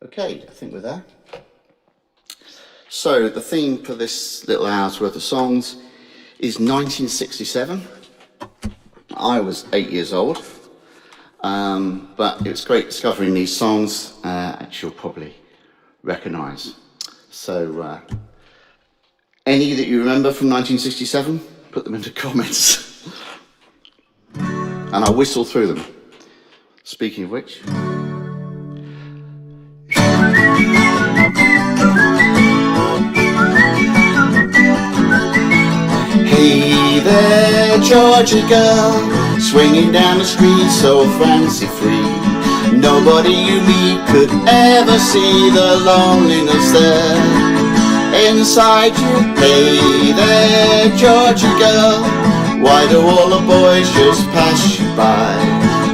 Okay, I think we're there. So the theme for this little hour's worth of songs is 1967. I was 8 years old, but it was great discovering these songs, which you'll probably recognise. So any that you remember from 1967, put them into comments. And I'll whistle through them. Speaking of which. Hey there, Georgy girl, swinging down the street so fancy-free. Nobody you meet could ever see the loneliness there inside you. Hey there, Georgy girl, why do all the boys just pass you by?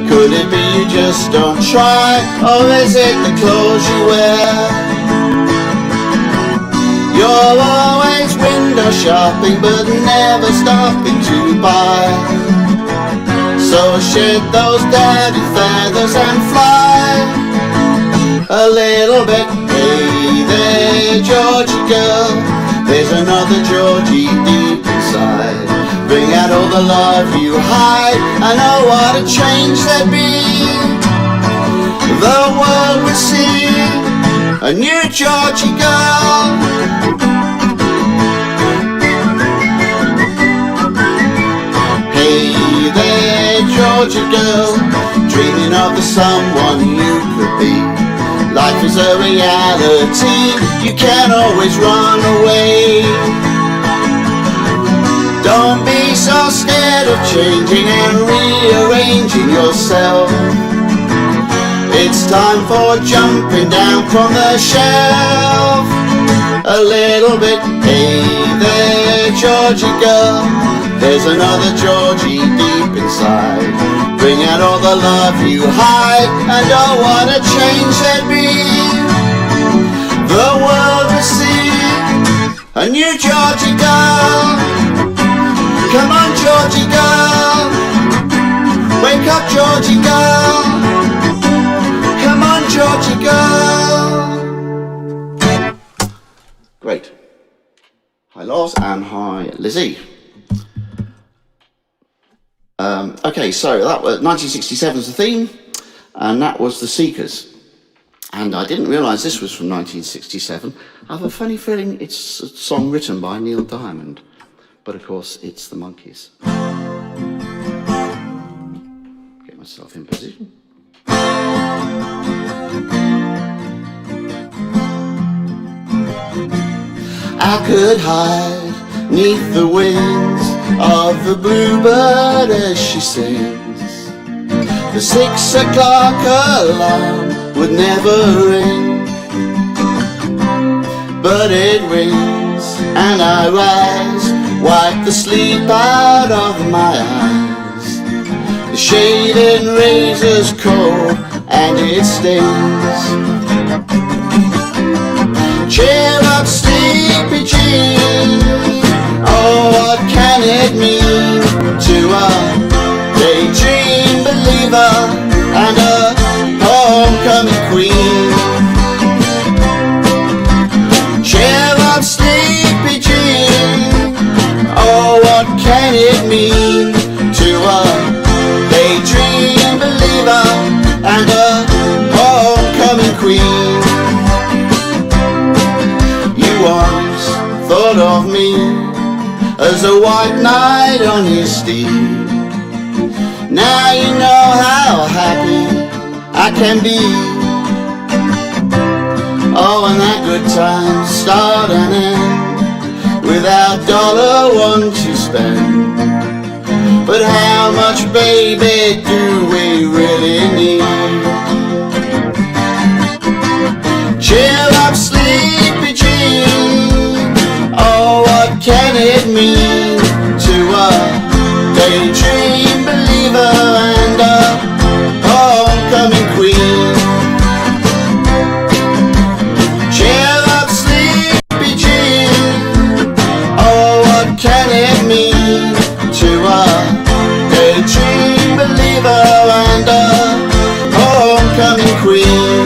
Could it be you just don't try, or is it the clothes you wear? You're always window shopping but never stopping to buy. So shed those daddy feathers and fly a little bit. Hey there, Georgy girl, there's another Georgy deep inside. Bring out all the love you hide. I know what a change there'd be. The world would see a new Georgy girl. Hey there, Georgy girl, dreaming of the someone you could be. Life is a reality, you can't always run away. Don't be so scared of changing and rearranging yourself. It's time for jumping down from the shelf a little bit. Hey there, Georgy girl, there's another Georgy deep inside. Bring out all the love you hide, and oh what a change there'd be. The world will see a new Georgy girl. Come on, Georgy girl, wake up, Georgy girl. Come on, Georgy girl. Great. Hi, Lars, and hi, Lizzie. Okay, so that was 1967 is the theme, and that was The Seekers. And I didn't realise this was from 1967. I have a funny feeling it's a song written by Neil Diamond. But of course, it's the Monkees. Get myself in position. I could hide neath the wings of the bluebird as she sings. The 6 o'clock alarm would never ring, but it rings and I rise, wipe the sleep out of my eyes. The shaving razor's cold and it stings. Cheer up, sleepy Jean, oh what can it mean to a daydream believer and a homecoming queen? Cheer up, sleepy Jean, oh what can it mean to a daydream believer and a homecoming queen? You once thought of me as a white knight on his steed. Now you know how happy I can be. Oh, and that good times start and end without $1 to spend. But how much, baby, do we really need? Cheer up, sleepy Jean, oh what can it mean to a daydream believer and a homecoming queen? Cheer up, sleepy Jean, oh what can it mean to a daydream believer and a homecoming queen?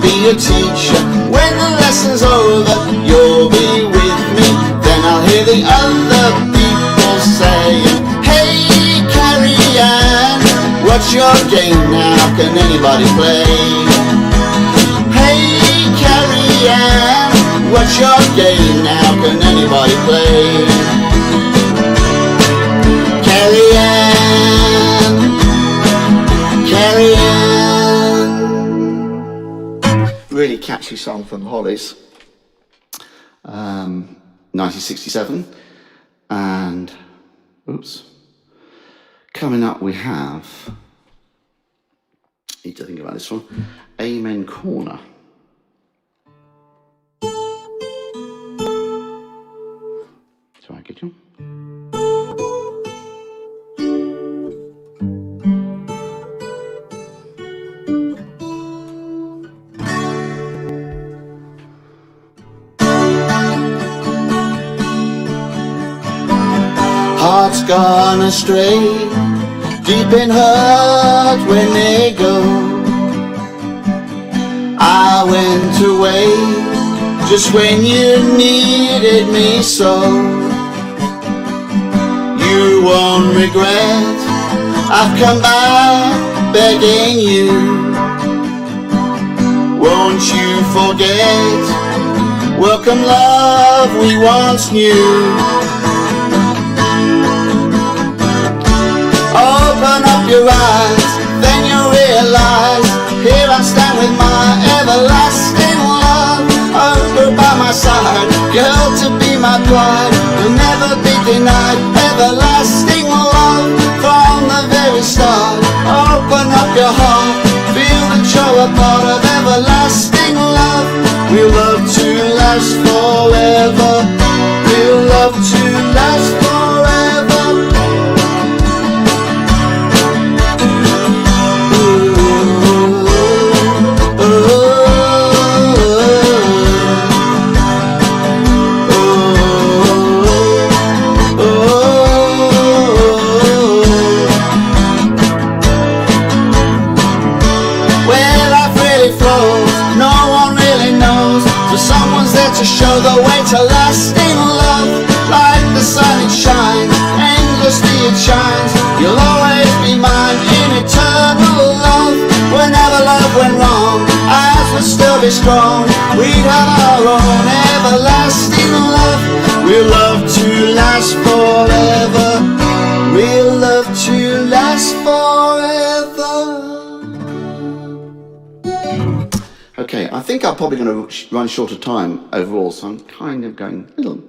I'll be your teacher. When the lesson's over, you'll be with me. Then I'll hear the other people saying, hey Carrie Ann, what's your game now? Can anybody play? Hey Carrie Ann, what's your game now? Can anybody play? Carrie Ann, Carrie Ann. Really catchy song from Hollies, 1967. And oops, coming up we have, need to think about this one, Amen Corner. Try and get you. Hearts gone astray, deep in hurt when they go. I went away just when you needed me so. You won't regret, I've come back begging you. Won't you forget, welcome love we once knew. Open up your eyes, then you realize, here I stand with my everlasting love. Over by my side, girl to be my bride, will never be denied. Everlasting love from the very start. Open up your heart, feel that you're a part of everlasting love. We'll love to last forever. We'll love to last forever. To show the way to lasting love. Like the sun it shines, endlessly it shines. You'll always be mine in eternal love. Whenever love went wrong, ours would still be strong. We'd have our own everlasting love. We'll love to last forever. We'll love to last forever. Okay, I think I'm probably going to run short of time overall, so I'm kind of going a little,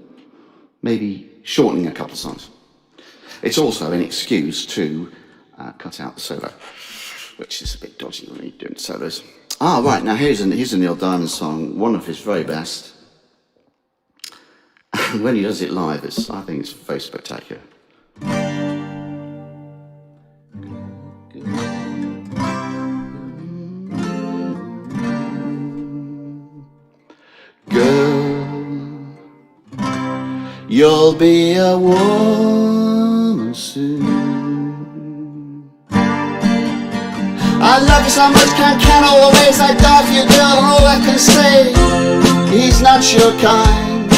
maybe shortening a couple of songs. It's also an excuse to cut out the solo, which is a bit dodgy when you're doing solos. Ah, right, now here's a Neil Diamond song, one of his very best. And when he does it live, I think it's very spectacular. Girl, you'll be a woman soon. I love you so much, can't count all the ways I die for you, girl, and all I can say, he's not your kind.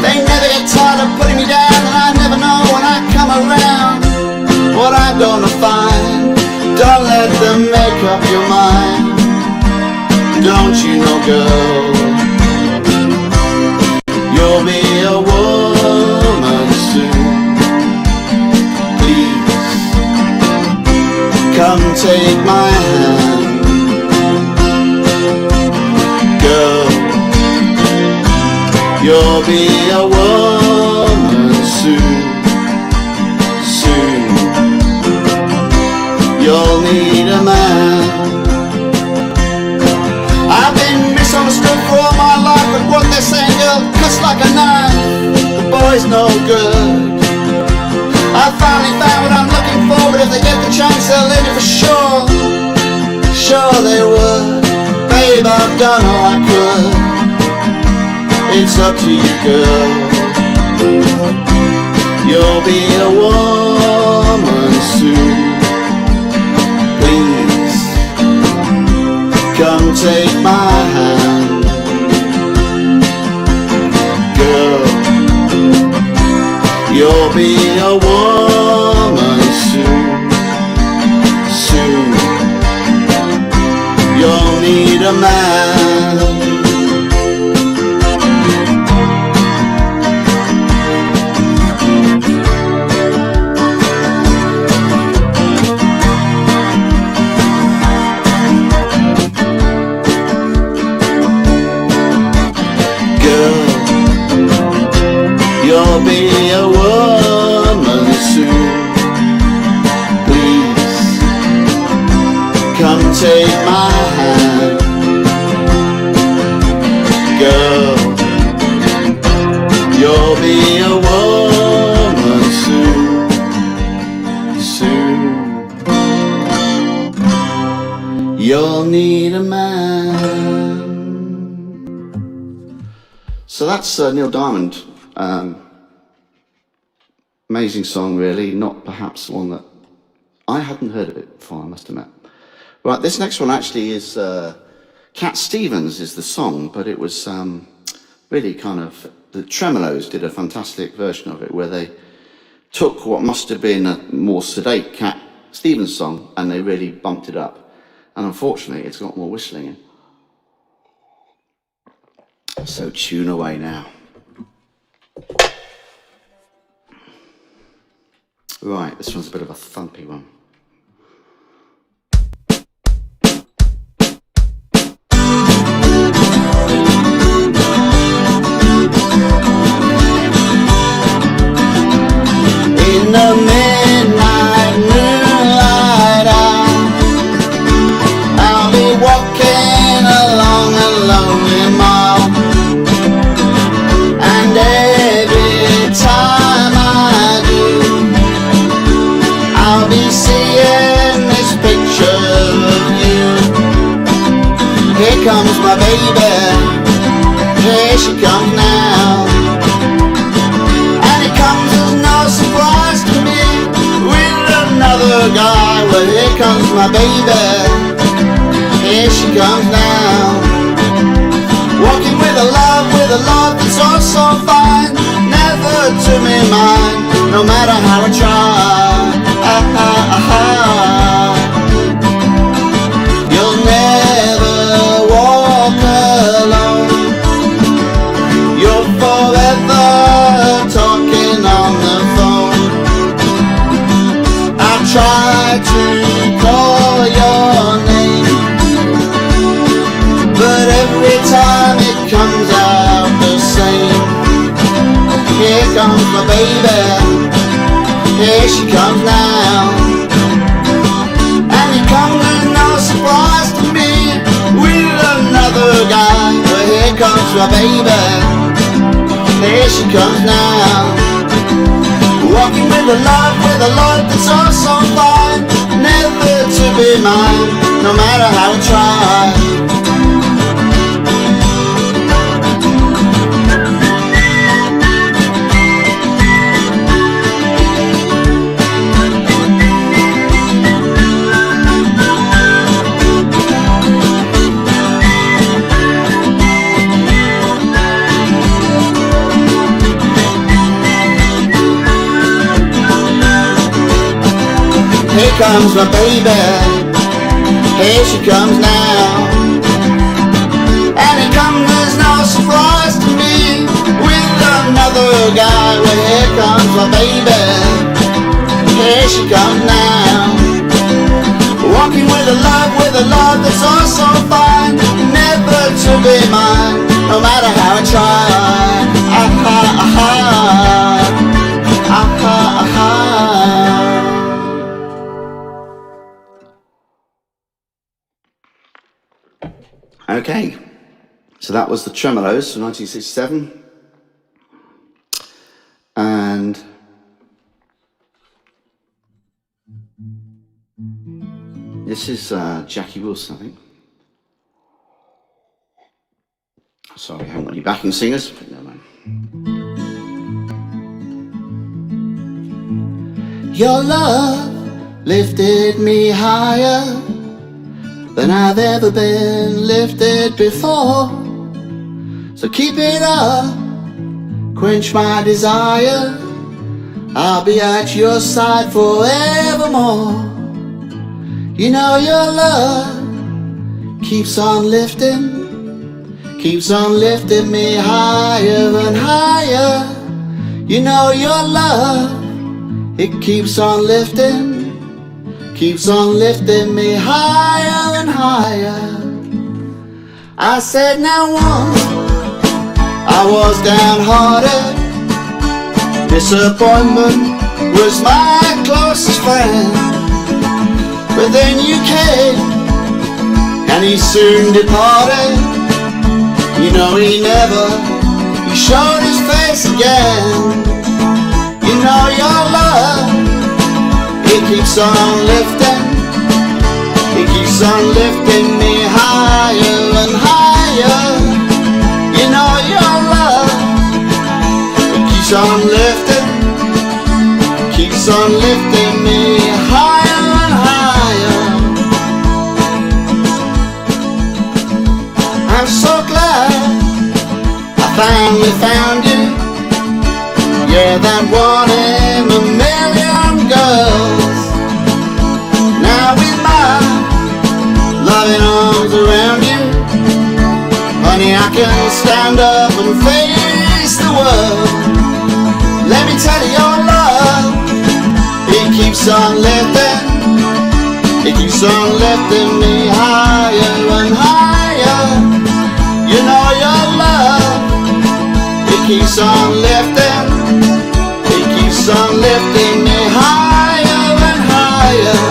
They never get tired of putting me down, and I never know when I come around what I'm gonna find. Don't let them make up your mind. Don't you know, girl, you'll be a woman soon. Please, come take my hand. Girl, you'll be a woman soon. Soon, you'll need a man. I've been misunderstood for all my life, but what they're saying, girl, cuts like a knife. The boy's no good. I finally found what I'm looking for, but if they get the chance, they'll leave it for sure. Sure they would. Babe, I've done all I could. It's up to you, girl. You'll be a woman soon. Please, come take be a woman soon, soon. You'll need a man. You'll be a woman soon. Please come take my hand. Girl, you'll be a woman soon, soon. You'll need a man. So that's Neil Diamond. Amazing song, really. Not perhaps one that I hadn't heard of it before, I must admit. Right, this next one actually is Cat Stevens is the song, but it was really kind of, the Tremolos did a fantastic version of it where they took what must have been a more sedate Cat Stevens song and they really bumped it up. And unfortunately, it's got more whistling in. So tune away now. Right, this one's a bit of a thumpy one. In the midnight moonlight I'll be walking along a lonely mile, and every time I do I'll be seeing this picture of you. Here comes my baby, here she comes now. And it comes as no surprise to me, with another guy. Well, here comes my baby, here she comes now. Walking with a love that's oh so fine, never to be mine, no matter how I try. You'll never walk alone, you're forever talking on the phone. I try to call your name, but every time it comes out the same. Here comes my baby, here she comes now. And it comes as no surprise to me, with another guy. Well, here comes my baby, here she comes now. Walking with a love that's oh so fine, never to be mine, no matter how I try. Here comes my baby, here she comes now. And it comes as no surprise to me, with another guy. Well, here comes my baby, here she comes now. Walking with a love that's oh so fine, never to be mine, no matter how I try. Aha, aha, aha, aha. Okay, so that was the Tremolos from 1967, and this is Jackie Wilson, I think. Sorry, I haven't got any backing singers, but never mind. Your love lifted me higher than I've ever been lifted before. So keep it up, quench my desire, I'll be at your side forevermore. You know your love keeps on lifting me higher and higher. You know your love, it keeps on lifting me higher and higher. I said now once I was downhearted. Disappointment was my closest friend. But then you came and he soon departed. You know he showed his face again. You know your love, it keeps on lifting me higher and higher. You know your love, it keeps on lifting me higher and higher. I'm so glad I finally found you. You're that one in a million girls. Now with my loving arms around you, honey, I can stand up and face the world. Let me tell you, your love, it keeps on lifting me higher and higher. You know your love, it keeps on lifting me higher and higher.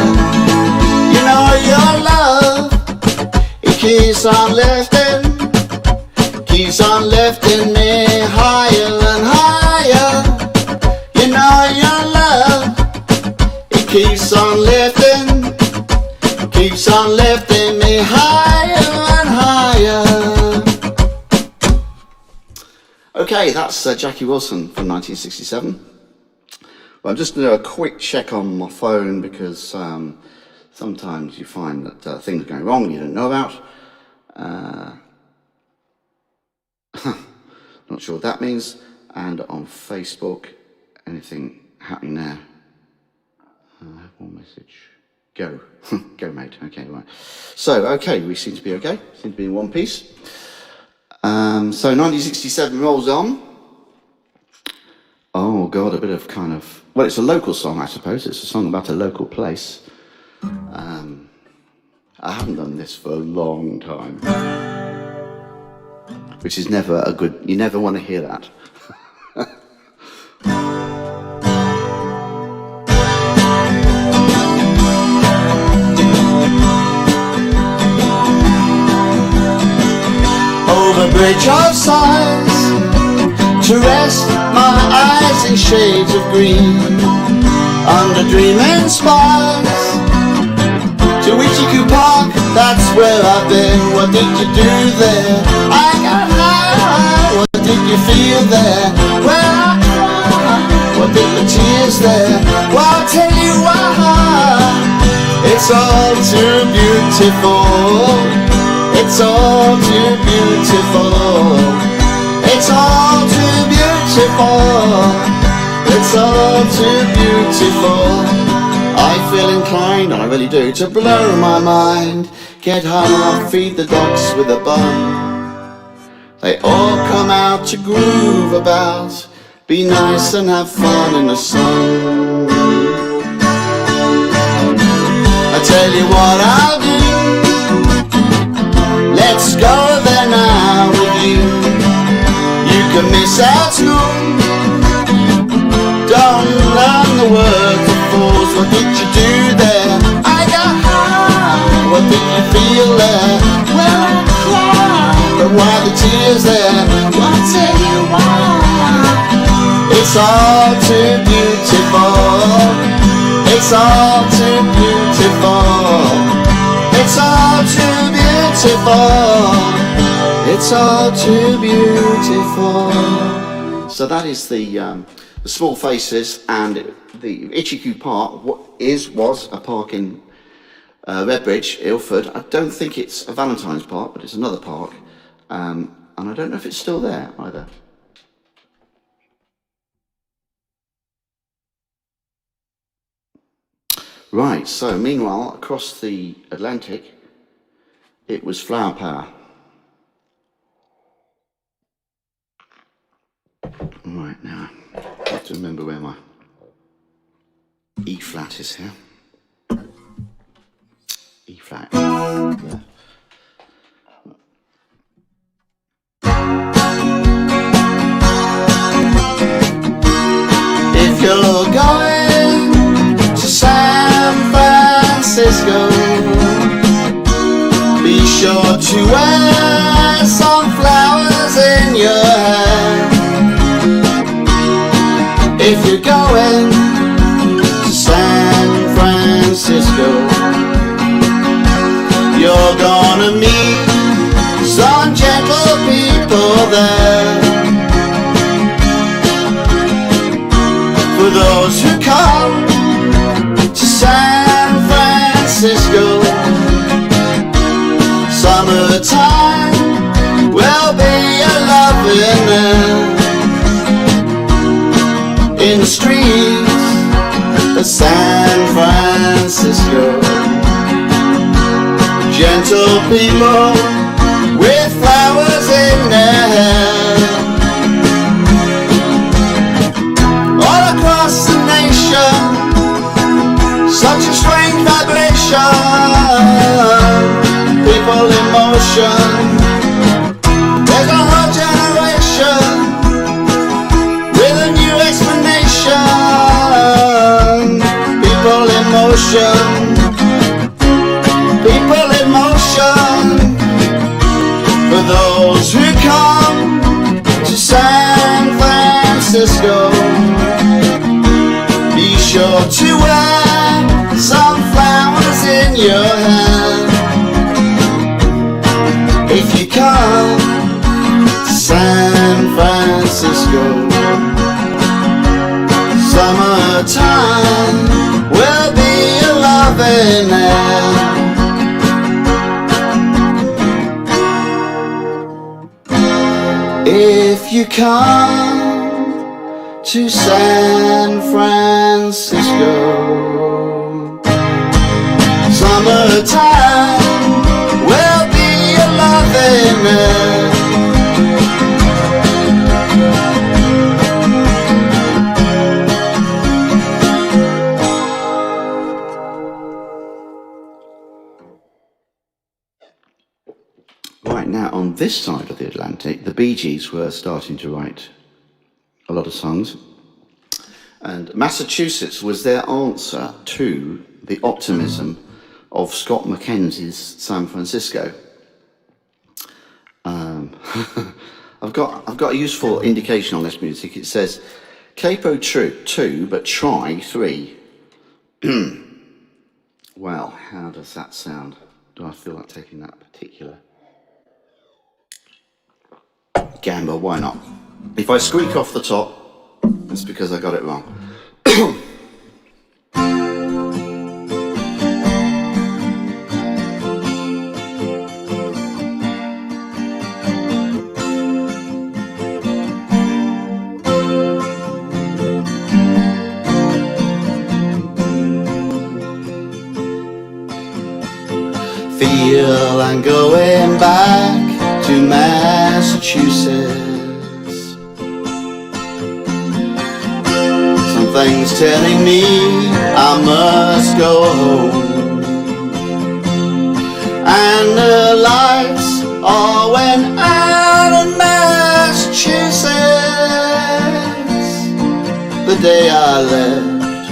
You know your love, it keeps on lifting me higher and higher. You know your love, it keeps on lifting me higher and higher. Okay, that's Jackie Wilson from 1967. Well, I'm just going to do a quick check on my phone because sometimes you find that things are going wrong you don't know about. Not sure what that means. And on Facebook, anything happening there? I have one message. Go. Go, mate. Okay, right. So, okay, we seem to be okay. Seem to be in one piece. So 1967 rolls on. Oh, God, a bit of kind of... Well, it's a local song, I suppose. It's a song about a local place. I haven't done this for a long time. Which is never a good... You never want to hear that. Over bridge of sighs, to rest my eyes in shades of green, under dreaming spires, to Itchycoo Park, that's where I've been. What did you do there? I got high. What did you feel there? Well, I cried. What did the tears there? Well, I'll tell you why. It's all too beautiful. It's all too beautiful. It's all too beautiful. It's all too beautiful. I feel inclined, and I really do, to blow my mind. Get home, feed the dogs with a bun. They all come out to groove about. Be nice and have fun in the sun. I tell you what I'll do. Let's go there now with you. You can miss out school. Don't learn the words of fools. What did you do there? I got high. What did you feel there? Well, I cried. But why the tears there? Well, I'll tell you why. It's all too beautiful. It's all too beautiful. It's all too beautiful. It's all too beautiful. So that is the Small Faces and the Itchycoo Park. Was a park in Redbridge, Ilford. I don't think it's a Valentine's Park, but it's another park, and I don't know if it's still there either. Right, so meanwhile, across the Atlantic, it was Flower Power. Right, now, I have to remember where my E flat is here. E flat. There. If you're going to San Francisco, be sure to wear some flowers in your hair. If you're going to San Francisco, you're gonna meet some gentle people there. For those who come to San Francisco, summertime will be a loving there. In the streets of San Francisco, gentle people with flowers in their hair. All across the nation, such a strange vibration, people in motion. There's a whole generation with a new explanation. People in motion, people in motion. For those who come to San Francisco, be sure to wear some flowers in your hair. If you come to San Francisco, summertime will be a loving air. If you come to San Francisco, summertime will be a loving air. Right, now on this side of the Atlantic, the Bee Gees were starting to write a lot of songs, and Massachusetts was their answer to the optimism of Scott McKenzie's San Francisco. I've got a useful indication on this music. It says capo 2 but try 3. Well, how does that sound? Do I feel like taking that particular gamble? Why not? If I squeak off the top, it's because I got it wrong. Feel I'm going back to Massachusetts. Something's telling me I must go home, and the lights all went out in Massachusetts the day I left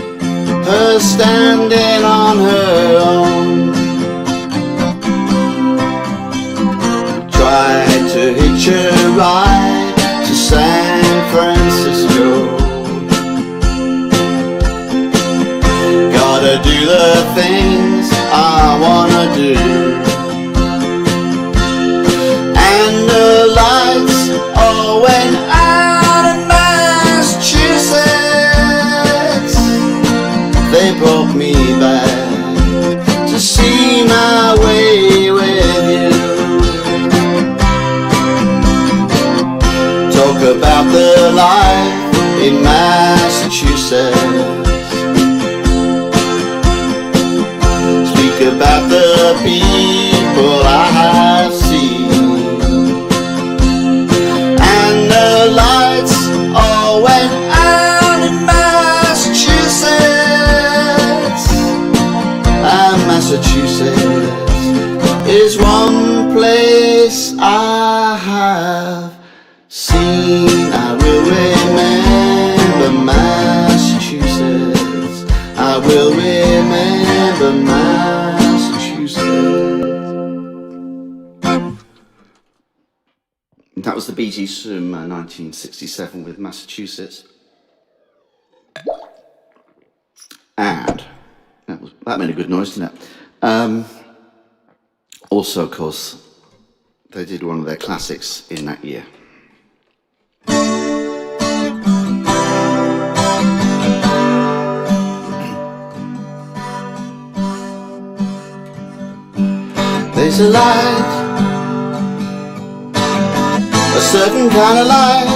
her standing on her own. Tried to hitch a ride to San Francisco. Gotta do the things I wanna do, and the lights all went out in Massachusetts. They brought me back to see my way with you. Talk about the life in Massachusetts. the people I have seen. And the lights all went out in Massachusetts. And Massachusetts is one place I have seen. I will remember Massachusetts. I will remember Massachusetts. That was the Bee Gees from 1967 with Massachusetts. And that made a good noise, didn't it? Also, of course, they did one of their classics in that year. There's a light, a certain kind of light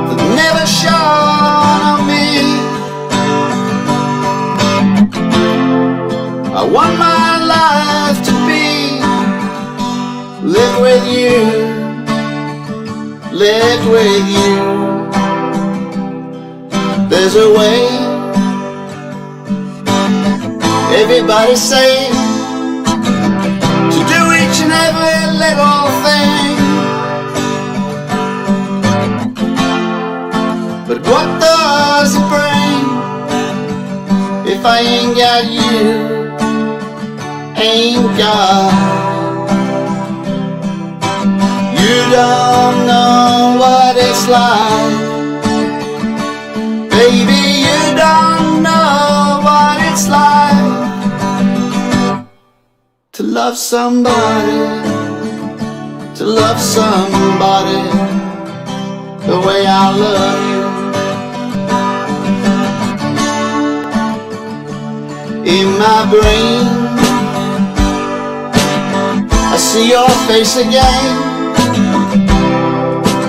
that never shone on me. I want my life to be lived with you, lived with you. There's a way, everybody say, to do each and every little thing. But what does it bring if I ain't got you? Ain't got. You don't know what it's like, baby, you don't know what it's like to love somebody, to love somebody the way I love you. In my brain I see your face again,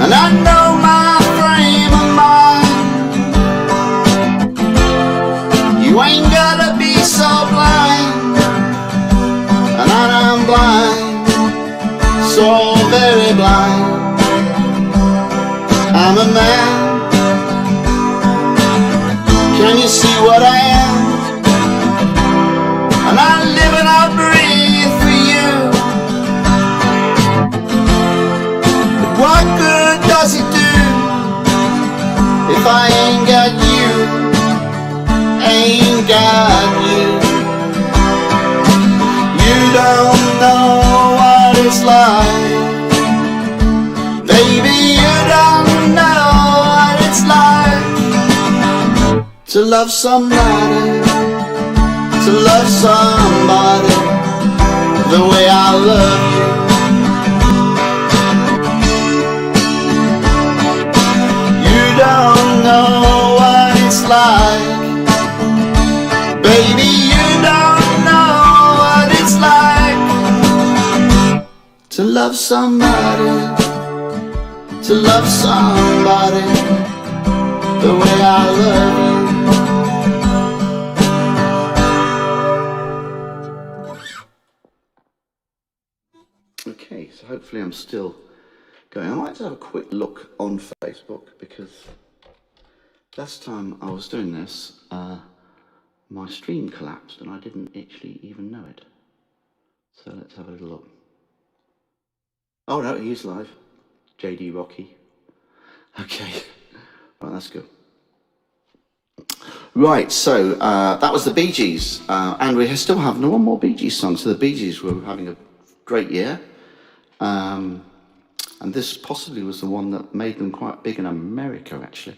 and I know my frame of mind. You ain't gotta be so blind, and I'm blind, so very blind. I'm a man, can you see what I am? And I live and I breathe for you. What good does it do if I ain't got you, ain't got you? You don't know what it's like, baby, you don't know what it's like to love somebody, to love somebody the way I love you. Don't know what it's like, baby, you don't know what it's like to love somebody, to love somebody the way I love you. Okay, so hopefully I'm still going. I might just have a quick look on Facebook, because last time I was doing this, my stream collapsed and I didn't actually even know it. So let's have a little look. Oh no, he's live. JD Rocky. Okay, right, that's good. Right, so that was the Bee Gees, and we still have one more Bee Gees song. So the Bee Gees were having a great year. And this possibly was the one that made them quite big in America, actually.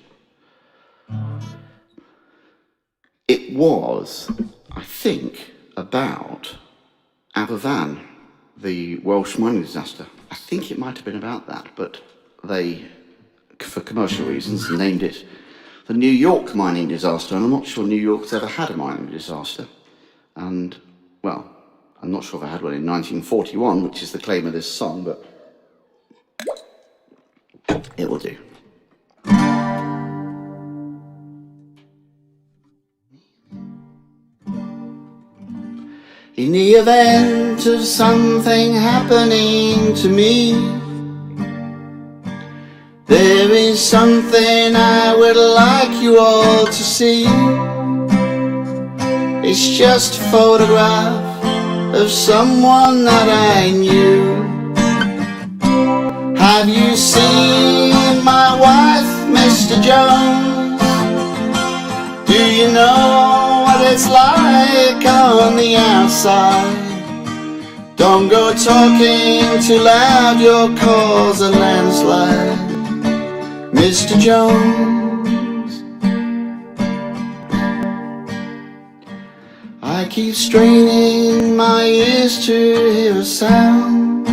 It was, I think, about Aberfan, the Welsh mining disaster. I think it might have been about that, but they, for commercial reasons, named it the New York mining disaster. And I'm not sure New York's ever had a mining disaster. And, well, I'm not sure if I had one in 1941, which is the claim of this song, but it will do. In the event of something happening to me, there is something I would like you all to see. It's just a photograph of someone that I knew. Have you seen my wife, Mr. Jones? Do you know what it's like on the outside? Don't go talking too loud, you'll cause a landslide, Mr. Jones. I keep straining my ears to hear a sound.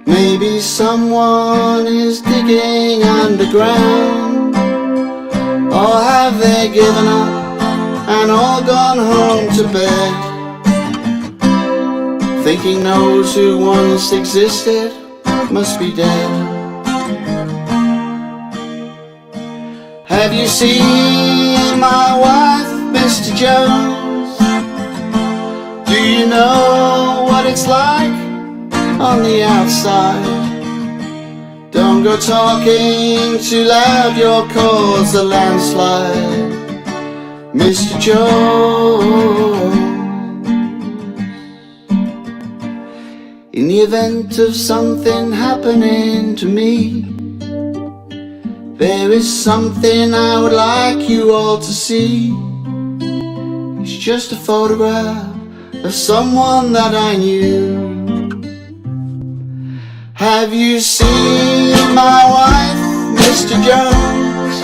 Maybe someone is digging underground. Or have they given up and all gone home to bed, thinking those who once existed must be dead? Have you seen my wife, Mr. Jones? Do you know what it's like on the outside? Don't go talking too loud, you'll cause a landslide, Mr. Jones. In the event of something happening to me, there is something I would like you all to see. It's just a photograph of someone that I knew. Have you seen my wife, Mr. Jones?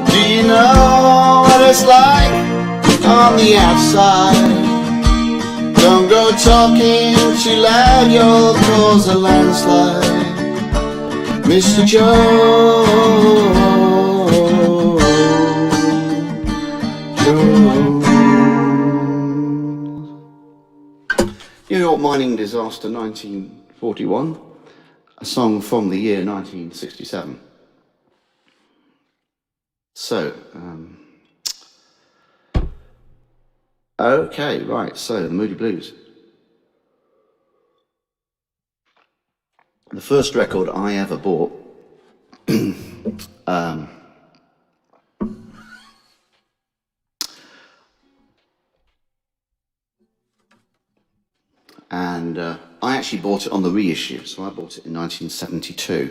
Do you know what it's like on the outside? Don't go talking too loud, you'll cause a landslide, Mr. Jones. New York mining disaster 1941, a song from the year 1967. So, okay, right, so the Moody Blues. The first record I ever bought, and I actually bought it on the reissue, so I bought it in 1972,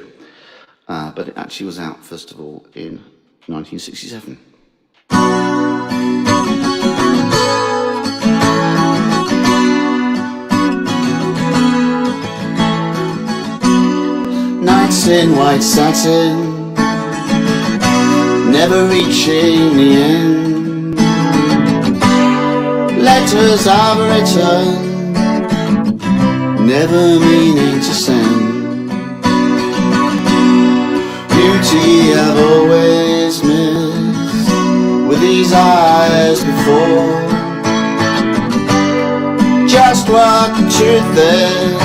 but it actually was out first of all in 1967. Nights in white satin, never reaching the end. Letters I've written, never meaning to send. Beauty I've always missed with these eyes before. Just what the truth is,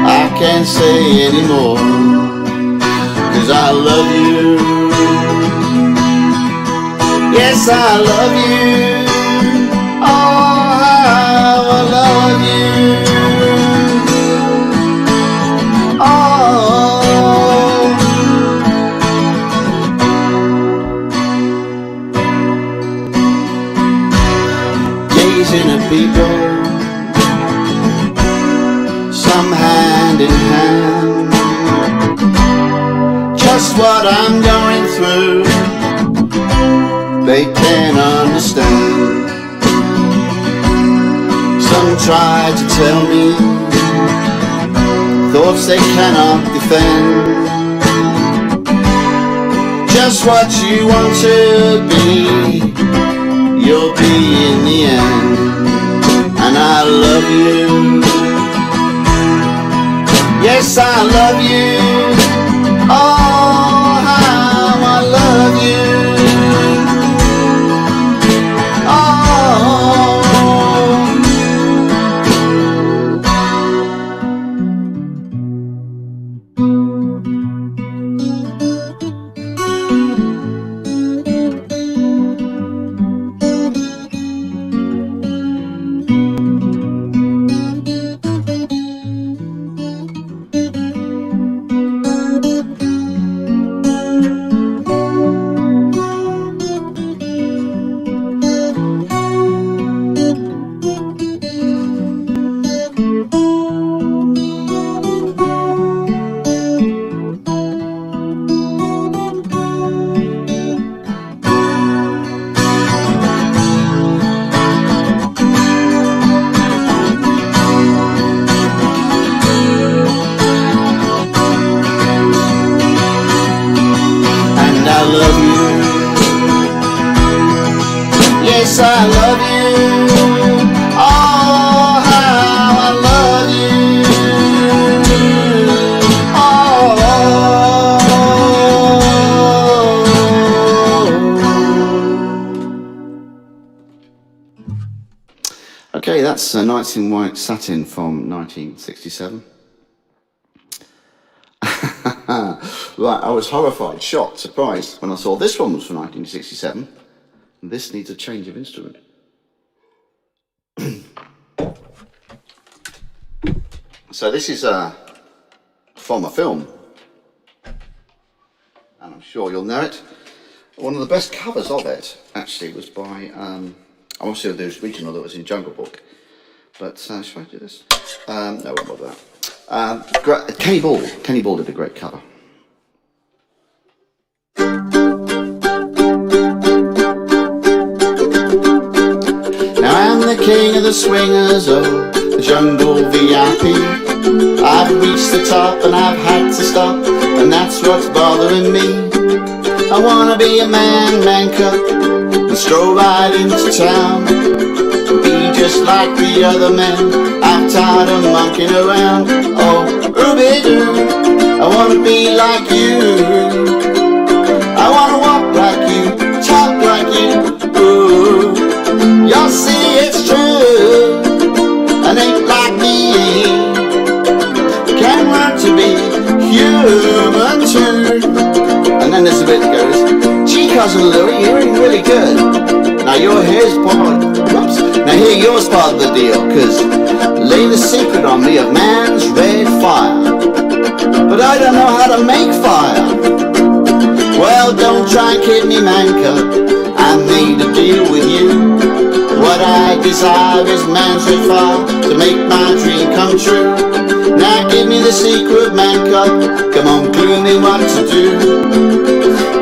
I can't say anymore, 'cause I love you. Yes, I love you. Oh, how I love you. Gazing at people, some hand in hand, just what I'm going through, they can't understand. Some try to tell me thoughts they cannot defend. Just what you want to be, you'll be in the end. And I love you. Yes, I love you. Oh, how I love you. love you. Yes, I love you. Oh, how I love you. Oh. Okay, that's Nights in White Satin from 1967. Right, I was horrified, shocked, surprised when I saw this one was from 1967. And this needs a change of instrument. So this is from a film, and I'm sure you'll know it. One of the best covers of it, actually, was by, I want to see the original that was in Jungle Book, but should I do this? No, I won't bother that. Kenny Ball did a great cover. Now I'm the king of the swingers, oh, the jungle VIP. I've reached the top and I've had to stop, and that's what's bothering me. I wanna be a man cub, and stroll right into town, and be just like the other men. I'm tired of monkeying around. Oh, ooby-doo, I wanna be like you. I wanna walk like you, talk like you. Ooh, you'll see it's true. And ain't like me. Can learn to be human too. And then there's a bit that goes, gee, Cousin Louie, you're really good. Now here's part of the deal, cause lay the secret on me of man's red fire. But I don't know how to make fire. Well, don't try and kid me, man cub. I made a deal with you. What I desire is man's red fire to make my dream come true. Now give me the secret, man cub. Come on, clue me what to do.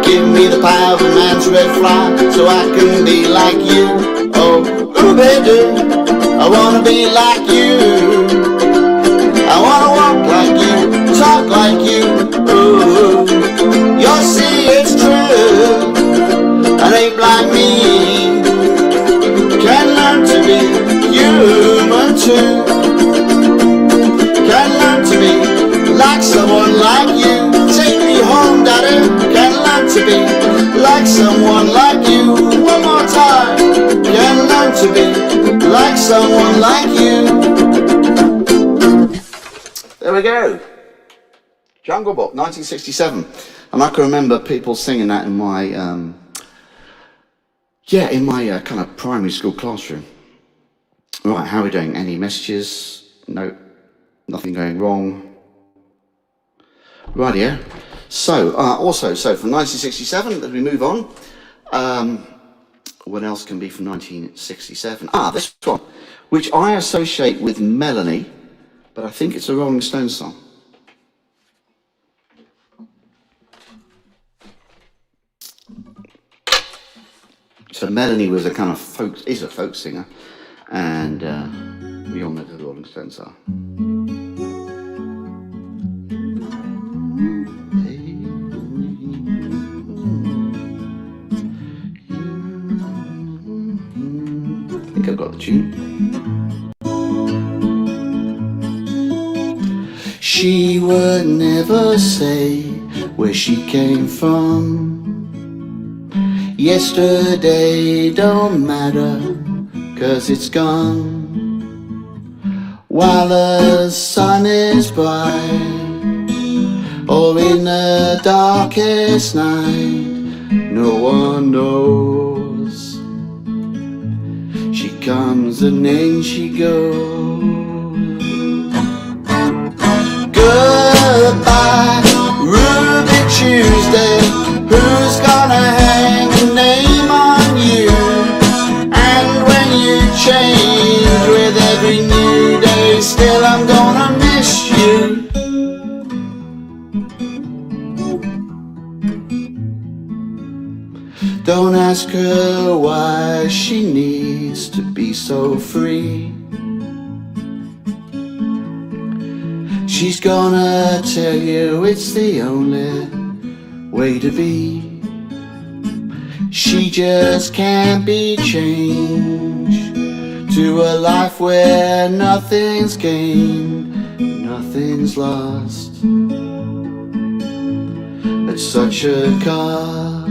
Give me the power of a man's red fly, so I can be like you. Oh, ooby-doo, I wanna be like you. I wanna walk like you, talk like you. Ooh, you'll see it's true. And ain't like me. Can learn to be human too. Can learn to be like someone like you. Take me home, daddy. Can learn to be like someone like you. One more time. Can learn to be like someone like you. There we go. Jungle Book, 1967. And I can remember people singing that in my kind of primary school classroom. Right, how are we doing? Any messages? No, nothing going wrong. Rightio. So, from 1967, as we move on, what else can be from 1967? This one, which I associate with Melanie, but I think it's a Rolling Stones song. So Melanie was a kind of folk singer, and we all know who the Rolling Stones are. I think I've got the tune. She would never say where she came from. Yesterday don't matter, 'cause it's gone. While the sun is bright, or in the darkest night, no one knows. She comes and then she goes. Goodbye, Ruby Tuesday. Who's gonna hang a name on you? And when you change with every new day, still I'm gonna miss you. Don't ask her why she needs to be so free. She's gonna tell you it's the only way to be. She just can't be changed to a life where nothing's gained, nothing's lost at such a cost.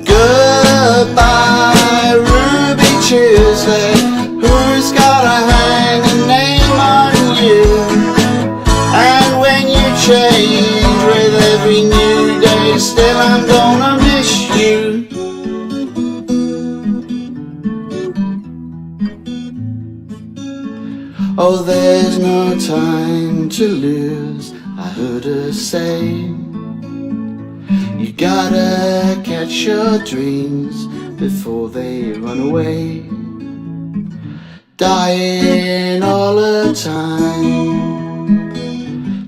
Goodbye, Ruby Tuesday. Who's gotta hang a name on you? And when you change with every new day, still I'm gonna miss you. Oh, there's no time to lose, I heard her say. You gotta catch your dreams before they run away. Dying all the time.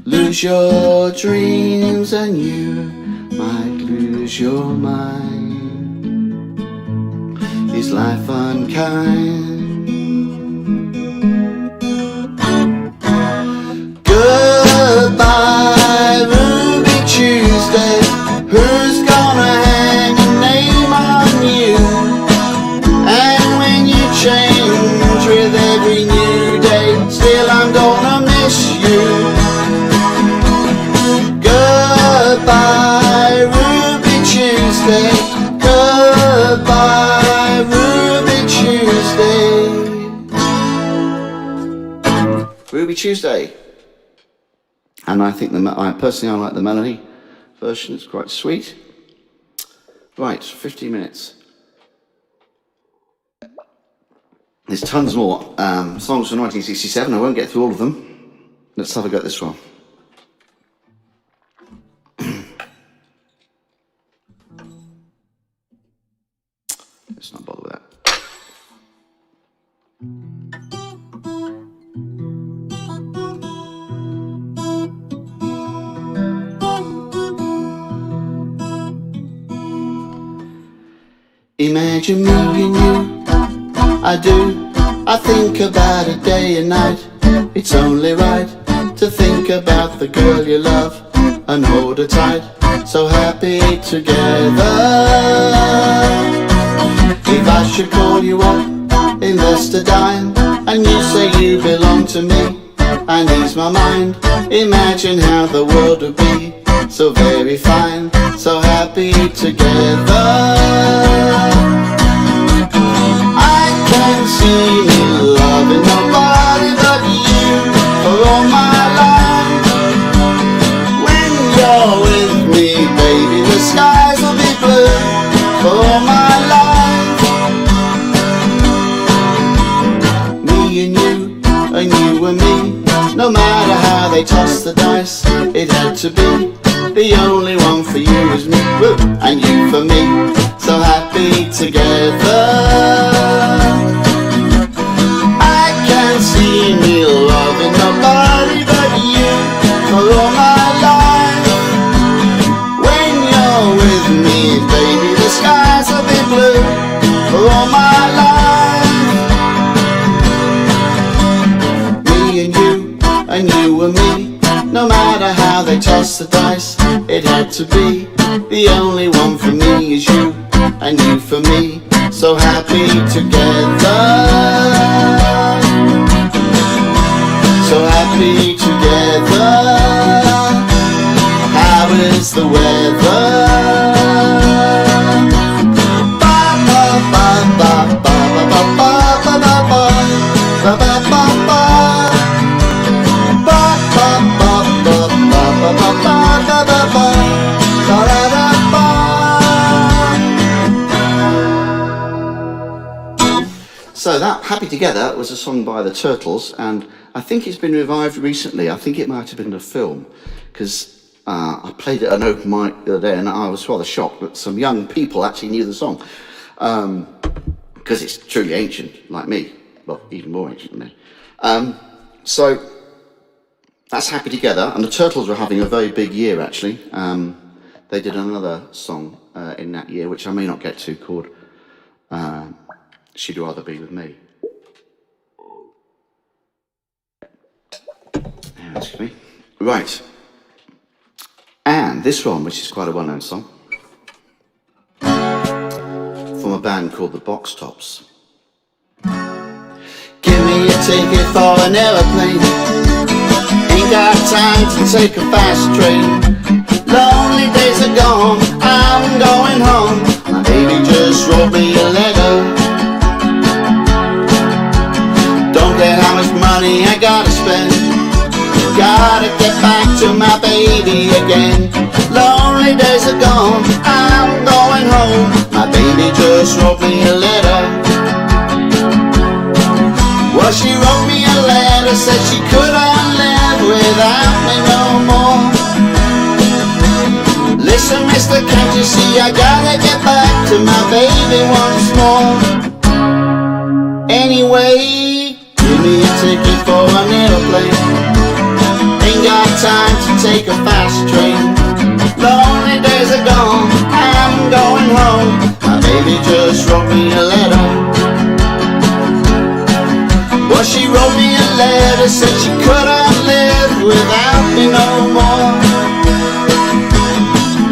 Lose your dreams and you might lose your mind. Is life unkind? Goodbye, Ruby Tuesday. Who's gonna hang a name on you? And when you change with every new day, still I'm gonna miss you. Goodbye, Ruby Tuesday. Goodbye, Ruby Tuesday. Ruby Tuesday. And I think I personally like the melody version. It's quite sweet. Right, 15 minutes. There's tons more songs from 1967. I won't get through all of them. Let's have a go at this one. Let's not bother with that. Imagine me and you, I do. I think about it day and night. It's only right to think about the girl you love and hold her tight. So happy together. If I should call you up, invest a dime, and you say you belong to me and ease my mind, imagine how the world would be so very fine, so happy together. I can see me loving nobody but you for all my life. When you're with me, baby, the skies will be blue for all my life. Me and you and me, no matter how they toss the dice, it had to be. The only one for you is me, woo, and you for me, so happy together. I can't see me loving nobody but you for all my life. When you're with me, baby, the skies will be blue for all my life. Me and you and me, no matter how they toss the dice, it had to be. The only one for me is you, and you for me, so happy together. So happy together. How is the weather? Ba ba ba ba ba ba ba ba ba ba ba ba ba ba. So that Happy Together was a song by the Turtles, and I think it's been revived recently. I think it might have been a film, because I played it at an open mic the other day and I was rather shocked that some young people actually knew the song, because it's truly ancient, like me. Well, even more ancient than me. So that's Happy Together, and the Turtles were having a very big year actually. They did another song in that year, which I may not get to, called She'd Rather Be With Me. Excuse me. Right. And And this one, which is quite a well-known song, from a band called the Box Tops. Give me a ticket for an aeroplane, ain't got time to take a fast train. Lonely days are gone, I'm going home. My baby just wrote me a letter. Don't care how much money I gotta spend, gotta get back to my baby again. Lonely days are gone, I'm going home. My baby just wrote me a letter. Well, she wrote me a letter, said she couldn't live without me no more. Listen, mister, can't you see I gotta get back to my baby once more. Anyway, give me a ticket for an aeroplane, ain't got time to take a fast train. Lonely days are gone, I'm going home. My baby just wrote me a letter. Well, she wrote me a letter, said she couldn't live without me no more.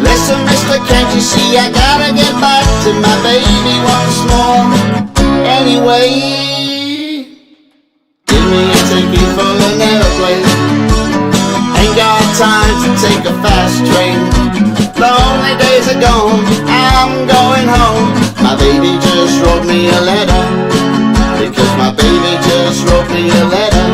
Listen, mister, can't you see I gotta get back to my baby once more. Anyway, give me a ticket for an aeroplane, ain't got time to take a fast train. Lonely days are gone, I'm going home. My baby just wrote me a letter, because my baby just wrote me a letter.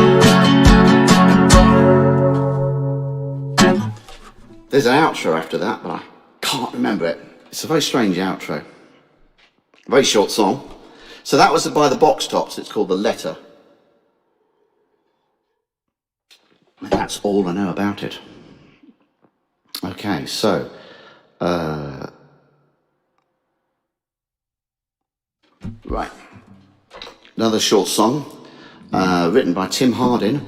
There's an outro after that, but I can't remember it. It's a very strange outro. Very short song. So that was by the Box Tops. It's called The Letter. And that's all I know about it. Okay, so right. Another short song, written by Tim Hardin,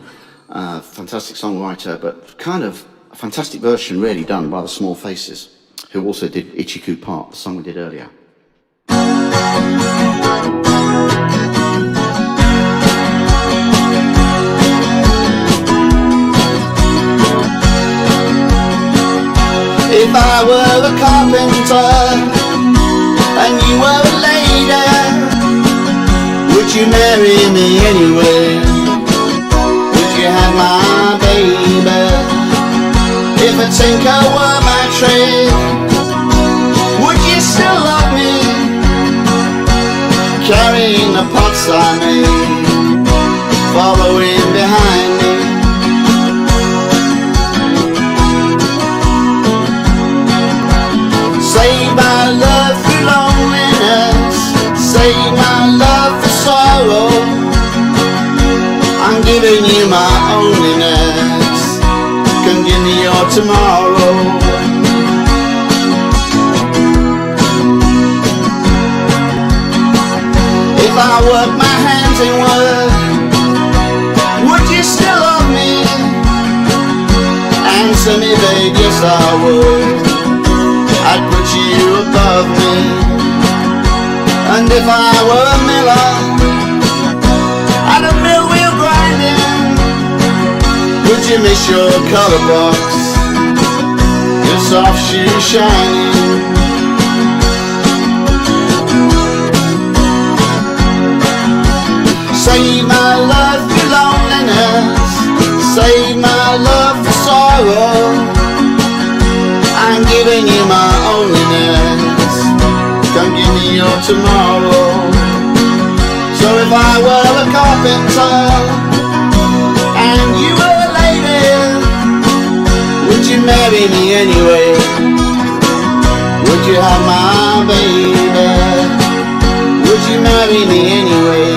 fantastic songwriter, but kind of a fantastic version really done by the Small Faces, who also did Itchycoo Park, the song we did earlier. If I were a carpenter and you were a lady, would you marry me anyway? Would you have my baby? If a tinker were my trade, would you still love me? Carrying the pots I made, following behind me. Save my love through loneliness, save my love for sorrow. I'm giving you my onlyness, come give me your tomorrow. If I work my hands in work, would you still love me? Answer me, babe, yes I would. I'd put you above me. And if I were a miller, I'd a mill wheel grinding. Would you miss your colour box, your soft shoes shining? Save my love for loneliness, save my love for sorrow. I'm giving you my onlyness, come give me your tomorrow. So if I were a carpenter and you were a lady, would you marry me anyway? Would you have my baby? Would you marry me anyway?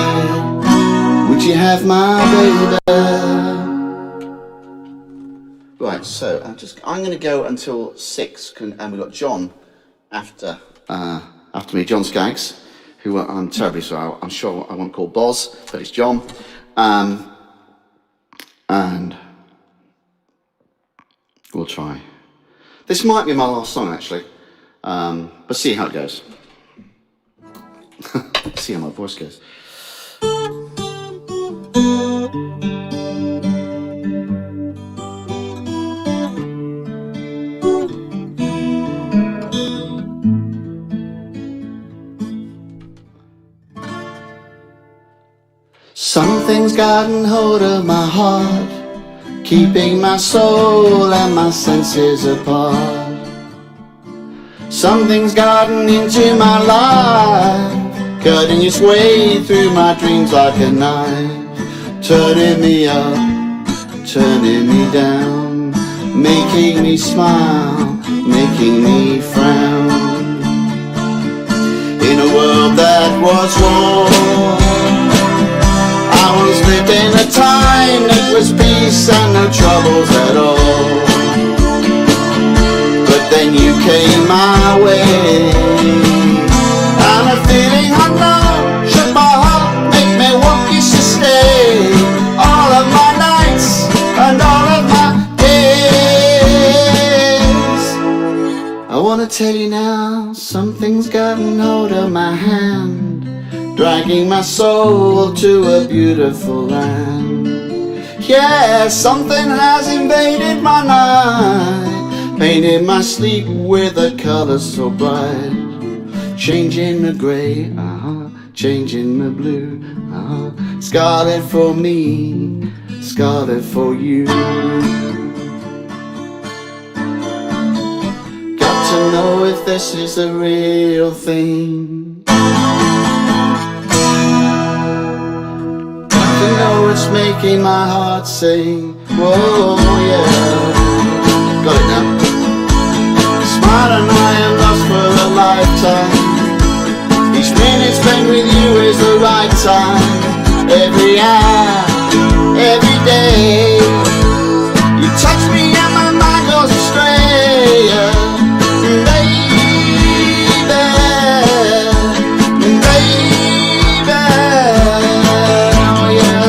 Would you have my baby? Right, so I'm going to go until 6, and we've got John after me, John Skaggs, who I'm terribly sorry, I'm sure I won't call Boz, but it's John, and we'll try. This might be my last song actually, but see how it goes. See how my voice goes. Something's gotten hold of my heart, keeping my soul and my senses apart. Something's gotten into my life, cutting its way through my dreams like a knife, turning me up, turning me down, making me smile, making me frown. In a world that was war, I once lived in a time that was peace and no troubles at all. But then you came my way, and a feeling unknown shook my heart, make me want you to stay. All of my nights and all of my days. I wanna tell you now, something's gotten hold of my hand, dragging my soul to a beautiful land. Yeah, something has invaded my night, painted my sleep with a colour so bright, changing the grey, changing the blue, scarlet for me, scarlet for you. Got to know if this is a real thing, to know it's making my heart sing. Whoa, yeah, got it now. Smile and I am lost for a lifetime. Each minute spent with you is the right time. Every hour, every day, you touch me and my mind goes astray.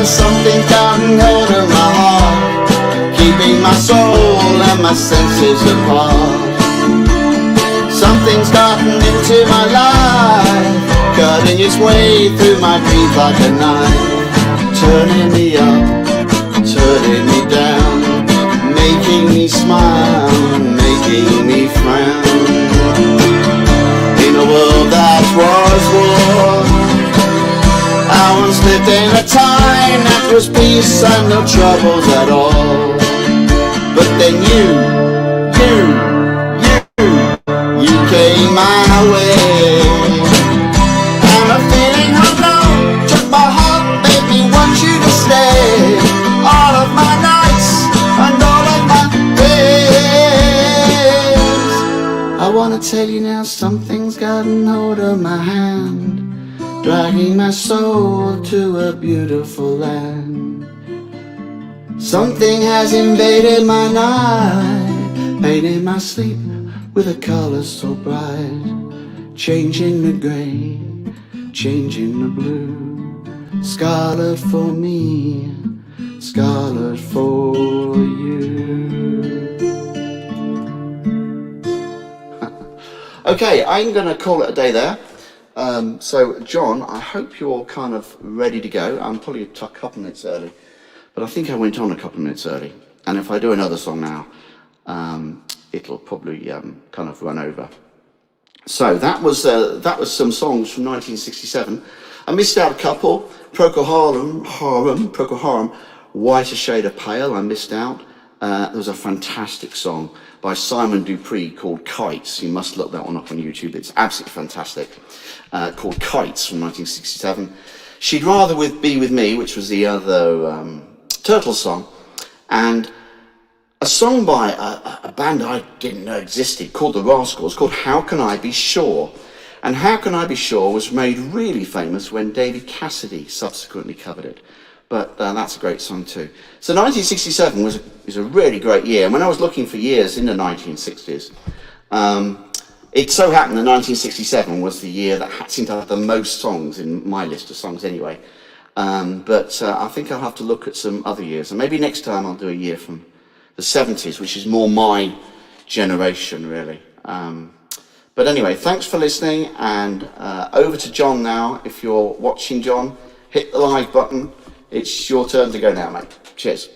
Something's gotten hold of my heart, keeping my soul and my senses apart. Something's gotten into my life, cutting its way through my dreams like a knife, turning me up, turning me down, making me smile, making me frown. In a world that was war, I once lived in a time that was peace and no troubles at all. But then you came my way, and a feeling unknown took my heart, made me want you to stay. All of my nights and all of my days. I wanna tell you now, something's gotten hold of my hand, dragging my soul to a beautiful land. Something has invaded my night, painted my sleep with a colour so bright, changing the grey, changing the blue, scarlet for me, scarlet for you. Okay, I'm gonna call it a day there. So John, I hope you're kind of ready to go. I'm probably a couple minutes early, but I think I went on a couple minutes early. And if I do another song now, it'll probably kind of run over. So that was some songs from 1967. I missed out a couple. Procol Harum, Whiter Shade of Pale. I missed out. There was a fantastic song by Simon Dupree called Kites. You must look that one up on YouTube. It's absolutely fantastic. Called Kites from 1967. She'd Rather Be With Me, which was the other Turtles song, and a song by a band I didn't know existed called The Rascals, called How Can I Be Sure? And How Can I Be Sure was made really famous when David Cassidy subsequently covered it. But that's a great song too. So 1967 was a really great year. And when I was looking for years in the 1960s, it so happened that 1967 was the year that seemed to have the most songs in my list of songs anyway. But I think I'll have to look at some other years. And maybe next time I'll do a year from the 70s, which is more my generation, really. But anyway, thanks for listening. And over to John now. If you're watching, John, hit the like button. It's your turn to go now, mate. Cheers.